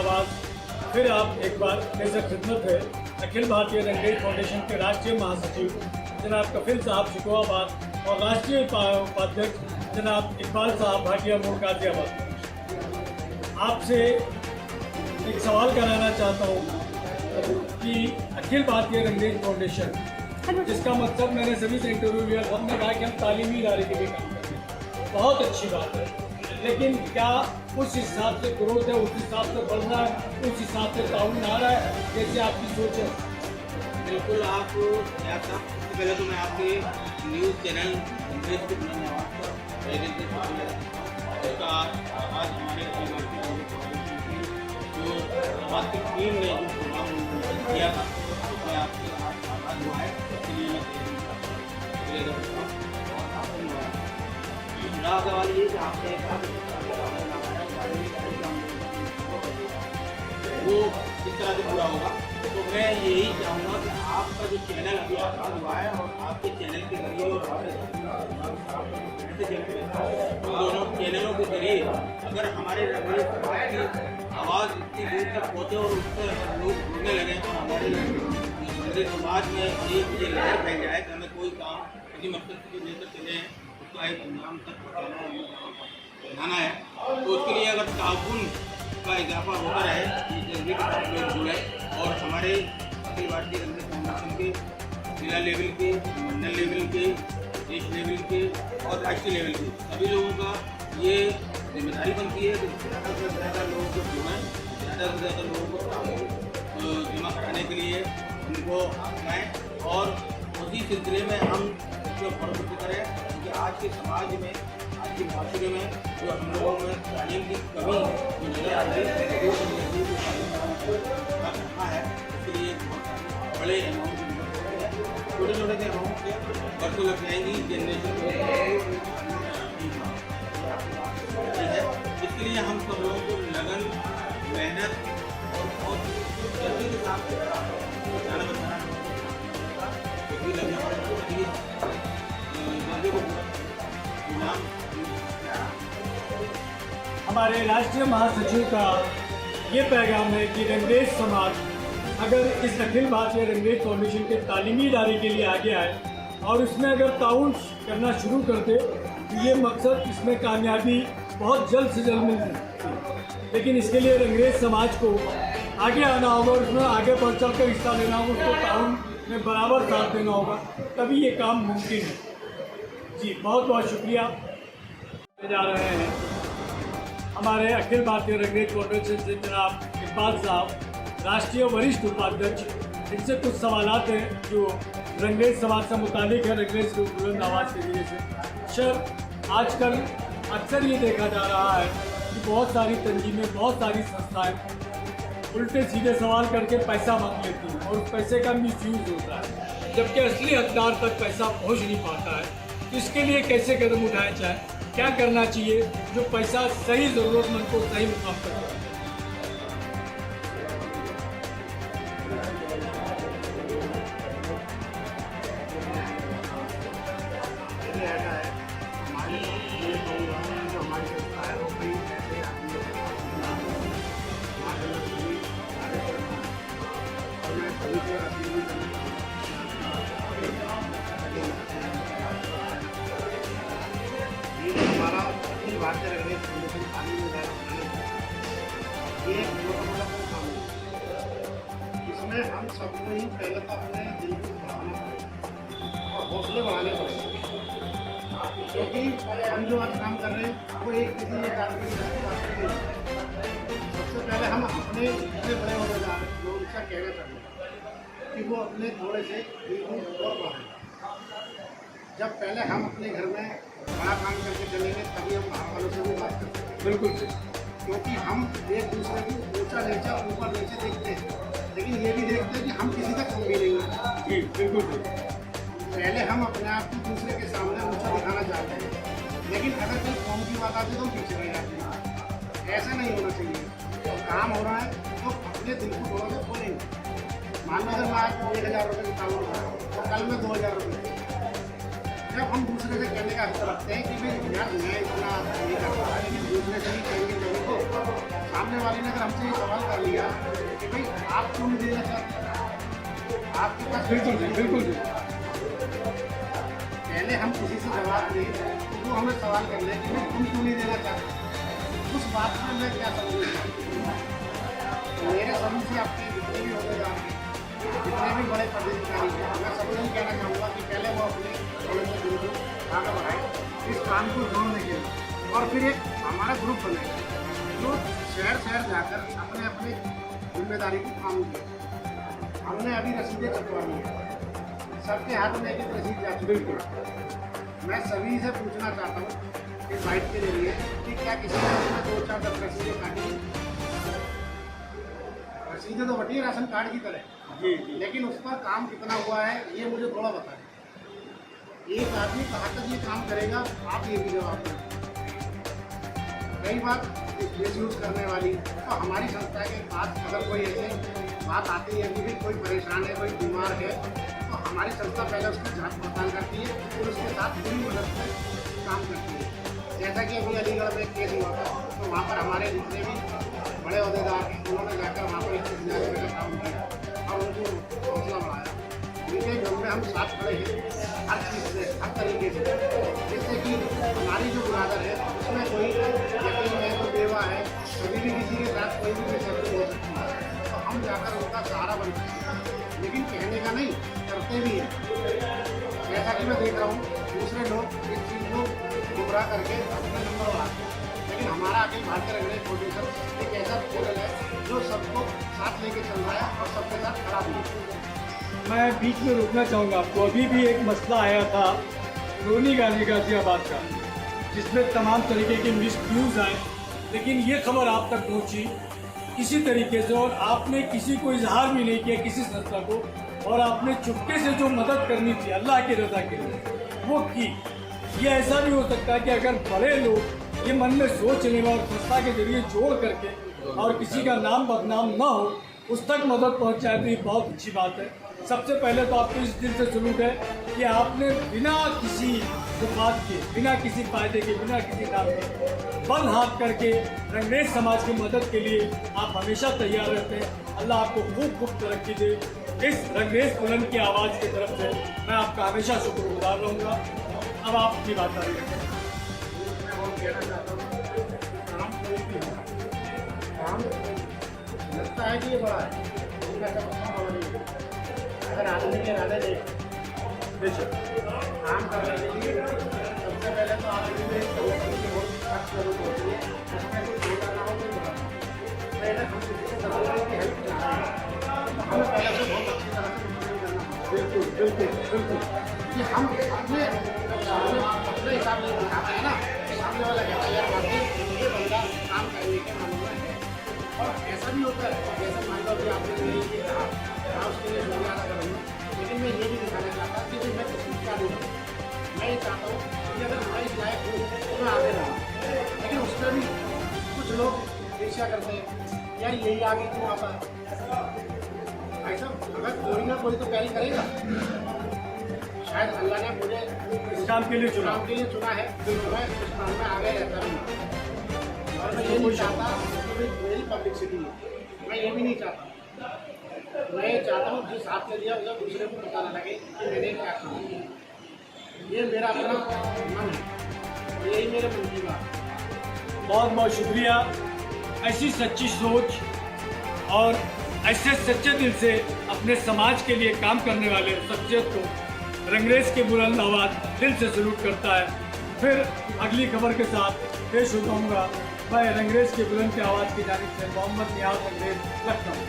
आवाज़ फिर आप एक बार मेज़र खिदमत है अखिल भारतीय रंगरेज फाउंडेशन के राष्ट्रीय महासचिव जनाब कफिल साहब शिकोहाबाद और राष्ट्रीय उपाध्यक्ष जनाब इकबाल साहब भाटिया मूल गाजियाबाद। आपसे एक सवाल कराना चाहता हूँ कि अखिल भारतीय रंगरेज फाउंडेशन, जिसका मकसद मैंने सभी से इंटरव्यू लिया, हमने कहा कि हम तालीमी इदारे के लिए काम करते हैं, बहुत अच्छी बात है, लेकिन क्या उस हिसाब से ग्रोथ है, उस हिसाब से बढ़ रहा है, उस हिसाब से ताउन आ रहा है जैसे आपकी सोच है? बिल्कुल। आप क्या था, सबसे पहले तो मैं आपके न्यूज़ चैनल रंगरेज को उसका आज हमारे जो आपकी टीम ने जो प्रोग्राम किया था उसमें आपके आज हुआ है, उसके लिए मेरा सवाल ये कि आपने वो किस तरह से पूरा होगा। तो मैं यही चाहूँगा कि आपका जो चैनल अभी आगाज हुआ है और आपके चैनल के जरिए और दोनों चैनलों के जरिए अगर हमारे रंगरेज समाज की आवाज़ इतनी दूर तक पहुँचे और उस पर लोग जुड़ने लगे तो हमारे रंगरेज समाज में एक ये लहर फैल जाए कि हमें कोई काम किसी मकसद को लेकर चले हैं उसका एक अंजाम तक पहुँचाना है। तो उसके लिए अगर ताउन का इजाफा होता रहे, ये जल्दी के साथ लोग जुड़े और हमारे अखिल भारतीय रंगरेज फाउंडेशन के जिला लेवल के, मंडल लेवल के, देश लेवल के और राष्ट्रीय लेवल के सभी लोगों का ये जिम्मेदारी बनती है कि ज़्यादा से ज़्यादा लोगों को जुड़ें, ज़्यादा से ज़्यादा लोगों को जमा कराने के लिए उनको आजमाएँ और उसी सिलसिले में हम उसको प्रवृत्ति करें, क्योंकि आज के समाज में, आज के माशरे में जो हम लोगों में तालीम की कमी जो नजर आ रही है, उसके लिए बड़े अमाउंट की जरूरत है। छोटे छोटे से अमाउंट से बरसों लग जाएंगी जनरेशन ठीक है। इसके लिए हम सब लोगों को लगन, मेहनत और बहुत जल्दी के साथ बताना हमारे राष्ट्रीय महासचिव का ये पैगाम है कि रंगरेज समाज अगर इस अखिल भारतीय रंगरेज फाउंडेशन के तालीमी इदारे के लिए आगे आए और उसमें अगर ताउन करना शुरू कर दे तो ये मकसद, इसमें कामयाबी बहुत जल्द से जल्द मिल सकती है। लेकिन इसके लिए रंगरेज समाज को आगे आना होगा और उसमें आगे बढ़ चढ़ कर हिस्सा लेना होगा, उसको ताउन में बराबर साथ देना होगा, तभी ये काम मुमकिन है। जी बहुत बहुत शुक्रिया। जा रहे हैं हमारे अखिल भारतीय रंगरेज फाउंडेशन से जनाब इकबाल साहब, राष्ट्रीय वरिष्ठ उपाध्यक्ष, इनसे कुछ सवालात हैं जो रंगरेज समाज से मुतालिक है, रंगरेज की बुलंद आवाज़ के लिए से। सर, आजकल अक्सर ये देखा जा रहा है कि बहुत सारी तंजीमें, बहुत सारी संस्थाएं उल्टे सीधे सवाल करके पैसा मांग लेती हैं और उस पैसे का मिसयूज़ होता है, जबकि असली हकदार तक पैसा पहुंच नहीं पाता है। तो इसके लिए कैसे कदम उठाया जाए, क्या करना चाहिए जो पैसा सही ज़रूरतमंद को सही मुकाम पर जाए? हमारा अखिल भारतीय रंगरेज फाउंडेशन तालीमी इदारा ये एक बहुत बड़ा काम है। इसमें हम सबको ही पहले तो अपने दिल को बढ़ाना पड़ेगा और हौसले बढ़ाने पड़ेंगे, क्योंकि हम जो आज काम कर रहे हैं वो एक किसी एक आदमी की बात नहीं है। सबसे पहले हम अपने इतने बड़े होने जा रहे हैं, लोग इसका कहना चाहिए कि वो अपने थोड़े से दिल को और बढ़ाएं। जब पहले हम अपने घर में बड़ा काम करके चलेंगे तभी हम बाहर वालों से भी बात करते हैं। बिल्कुल सही, क्योंकि हम एक दूसरे को ऊंचा नीचा ऊपर नीचे देखते हैं, लेकिन ये भी देखते हैं कि हम किसी तक कम भी नहीं हैं। जी बिल्कुल सही। पहले हम अपने आप को दूसरे के सामने ऊंचा दिखाना चाहते हैं, लेकिन अगर कोई कौम की बात आती है तो हम पीछे रह जाते हैं। ऐसा नहीं होना चाहिए। तो काम हो रहा है तो अपने दिल को थोड़ा सा खोलेंगे। मान लो अगर मैं आज 1000 रुपये की काम हो रहा है तो कल में 2000 रुपये, जब हम दूसरे से कहने का हक रखते हैं कि भाई यार मैं इतना ये कर रहा है, लेकिन दूसरे से भी कहेंगे लोगों को सामने वाले ने अगर हमसे ये सवाल कर लिया कि भाई आप क्यों नहीं देना चाहते, आपके पास बिल्कुल जी, बिल्कुल जी। पहले हम किसी से जवाब दें तो वो हमें सवाल कर ले कि भाई तुम क्यों नहीं देना चाहते, उस बात में मैं क्या समझूंगा। मेरे समझ से आपके जितने भी होगा, जितने भी बड़े पदाधिकारी हैं, मैं सभी को कहना चाहूँगा कि पहले वो अपने थोड़े से ग्रुप आगे बढ़ाए इस काम को जोड़ने के लिए, और फिर एक हमारा ग्रुप बने जो शहर शहर जाकर अपने अपने जिम्मेदारी को काम किए। हमने अभी रसीदें छपवाई हैं, सबके हाथ में एक एक रसीद जा चुकी है। मैं सभी से पूछना चाहता हूँ इस बाइट के जरिए कि क्या किसी ने उसमें 2-4-10 रसीदें काटी? रसीदें तो बटी है राशन कार्ड की तरह, लेकिन उस पर काम कितना हुआ है ये मुझे थोड़ा बताएं। एक आदमी कहाँ तक ये काम करेगा, आप ये भी जवाब दें। रही बात मिसयूज करने वाली, तो हमारी संस्था के पास अगर कोई ऐसे बात आती है कि भाई कोई परेशान है, कोई बीमार है, तो हमारी संस्था पहले उसकी जांच पड़ताल करती है, फिर उसके साथ पूरी मदद से काम करती है। जैसा कि अभी अलीगढ़ में केस हुआ था, तो वहाँ पर हमारे जितने भी बड़े अहदेदार हैं उन्होंने जाकर वहाँ पर 150,000 रुपये का काम किया और उनको हौसला बढ़ाया। उनके घर में हम साथ खड़े हैं हर चीज़ से, हर तरीके से, जिससे कि हमारी जो बुरादर है उसमें कोई यकीन है, कोई बेवा है, कभी भी किसी के साथ कोई भी बेसब्री हो सकती है, तो हम जाकर उनका सहारा बन सकते हैं। लेकिन कहने का नहीं, करते भी हैं। जैसा कि मैं देख रहा हूँ दूसरे लोग इस चीज़ को गुमराह करके अपने नंबर बढ़ाते हैं, लेकिन हमारा अखिल भारतीय रंगरेज फाउंडेशन एक ऐसा चैनल है जो सबको साथ लेके चल रहा है और सबके साथ खड़ा भी है। मैं बीच में रोकना चाहूँगा आपको। अभी भी एक मसला आया था रोनी गाजियाबाद का, जिसमें तमाम तरीके के मिसयूज आए, लेकिन ये खबर आप तक पहुँची किसी तरीके से और आपने किसी को इजहार भी नहीं किया किसी संस्था को, और आपने चुपके से जो मदद करनी थी अल्लाह की रज़ा के लिए वो की। ये ऐसा भी हो सकता है कि अगर बड़े लोग ये मन में सोच लें और संस्था के जरिए जोड़ करके और किसी का नाम बदनाम ना हो उस तक मदद पहुंच जाए तो ये बहुत अच्छी बात है। सबसे पहले तो आपको इस दिल से सलूट है कि आपने बिना किसी मुफाद के, बिना किसी फायदे के, बिना किसी नाम के बंद हाथ करके रंगरेज समाज की मदद के लिए आप हमेशा तैयार रहते हैं। अल्लाह आपको खूब खूब तरक्की दे। इस रंगरेज बुलंद की आवाज़ की तरफ से मैं आपका हमेशा शुक्रगुजार रहूँगा। अब आप अपनी बात जारी रखें। लगता है कि ये बड़ा है, अगर आदमी के इरादे देख काम करने के लिए सबसे पहले तो आदमी में संगठन की बहुत खास जरूरत होती है। उसमें कुछ छोटा ना हो, कोई बड़ा ना हो। पहले हम किसी से संगठन की हेल्प करना है तो हमें पहले से बहुत अच्छी तरह से इंप्लीमेंट करना होगा। बिल्कुल बिल्कुल बिल्कुल कि हम अपने हिसाब से दिखाते हैं ना, सामने वाला कहता है यार बाकी ये बंदा काम करने के मामले में है। और ऐसा भी होता है जैसे मान लो अभी आपने मेरे लिए कहा, मैं उसके लिए शुक्रिया अदा करूँगा, लेकिन मैं ये भी दिखाना चाहता हूँ कि मैं किसी क्या नहीं हूँ। मैं ये चाहता हूँ कि अगर मैं इस लायक हूँ तो मैं आगे रहूँ, लेकिन उसमें भी कुछ लोग ईर्ष्या करते हैं यार यही आगे क्यों आता है। भाई साहब अगर कोई ना कोई तो तैयारी करेगा, शायद अल्लाह ने मुझे इस काम के लिए चुना है, तो मैं उस काम में आगे रहता हूँ। और मैं ये नहीं चाहता कि मेरी पब्लिसिटी है, मैं ये भी नहीं चाहता। मैं ये चाहता हूँ जिस हाथ से दिया उसे दूसरे को पता न लगे कि मैंने क्या काम किया। ये मेरा अपना मन है, यही मेरे मन की बात। बहुत बहुत शुक्रिया। ऐसी सच्ची सोच और ऐसे सच्चे दिल से अपने समाज के लिए काम करने वाले शख्सियत को रंगरेज के बुलंद आवाज़ दिल से सलूट करता है। फिर अगली खबर के साथ पेश होता हूँ मैं रंगरेज के बुलंद की आवाज़ की जानिब से मोहम्मद नियाज़ रंगरेज, लखनऊ।